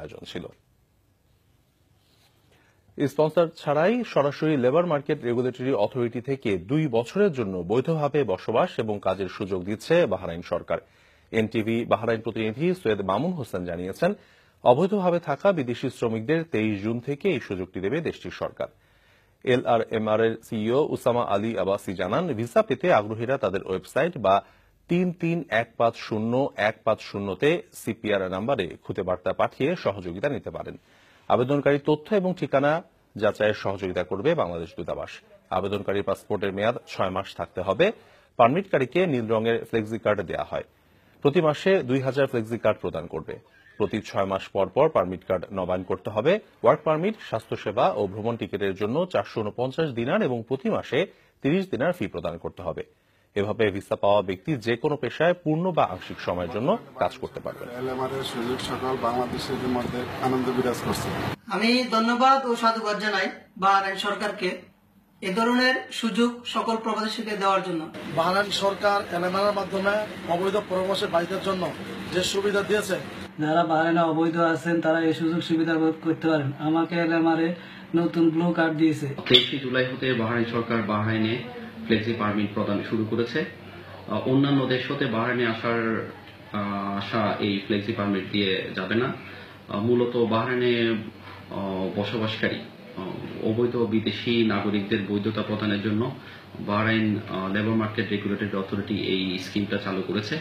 আয়োজন ছিল। স্পন্সর ছাড়াই সরাসরি লেবার মার্কেট রেগুলেটরি অথরিটি থেকে 2 বছরের জন্য বৈধভাবে বসবাস এবং কাজের সুযোগ দিচ্ছে বাহরাইন সরকার। এনটিভি বাহরাইন প্রতিনিধি সৈয়দ মামুন হোসেন জানিয়েছেন, অবৈধভাবে থাকা বিদেশি শ্রমিকদের 23 জুন থেকে এই সুযোগটি দেবে দেশটির সরকার। এলআরএমআর এর সিইও উসামা আলী আবাসি জানান, ভিসা পেতে আগ্রহীরা তাদের ওয়েবসাইট বা 33150150-তে সিপিআর নাম্বারে খুদে বার্তা পাঠিয়ে সহযোগিতা নিতে পারেন। আবেদনকারী তথ্য এবং ঠিকানা যাচাইয়ের সহযোগিতা করবে বাংলাদেশ দূতাবাস। আবেদনকারী পাসপোর্টের মেয়াদ 6 মাস থাকতে হবে। পারমিটকারীকে নীল রঙের ফ্লেক্সি কার্ড দেওয়া হয়। প্রতি মাসে 2000 ফ্লেক্সি কার্ড প্রদান করবে। প্রতি 6 মাস পর পর পারমিট কার্ড নবায়ন করতে হবে। ওয়ার্ক পারমিট, স্বাস্থ্যসেবা ও ভ্রমণ টিকিটের জন্য 449 দিনার এবং প্রতি মাসে 30 দিনার ফি প্রদান করতে হবে। এভাবে ভিসা পাওয়া ব্যক্তি যে কোনো পেশায় পূর্ণ বা আংশিক সময়ের জন্য কাজ করতে পারবেন। সুযোগ সকল বাংলাদেশের মধ্যে আনন্দ বিরাজ করছে। আমি ধন্যবাদ ও সাধুবাদ জানাই বাহরাইন সরকারকে এ ধরনের সুযোগ সকল প্রবাসীকে দেওয়ার জন্য। বাহরাইন সরকার এলএমআর মাধ্যমে অবৈধ প্রবাসী ভাইদের জন্য যে সুবিধা দিয়েছে, যারা বাহরাইনে অবৈধ আছেন তারা এই সুযোগ সুবিধা ভোগ করতে পারেন। আমাকে এলএমআর নতুন ব্লু কার্ড দিয়েছে। 23 জুলাই হতে বাহরাইন সরকার বাহরাইনে ফ্লেক্সি পারমিট প্রদান শুরু করেছে। অন্যান্য দেশ হতে বাহরাইনে আসা এই ফ্লেক্সি পারমিট দিয়ে যাবে না। মূলত বাহরাইনে বসবাসকারী অবৈধ বিদেশি নাগরিকদের বৈধতা প্রদানের জন্য Bahrain labour market regulatory authority এই স্কিমটা চালু করেছে।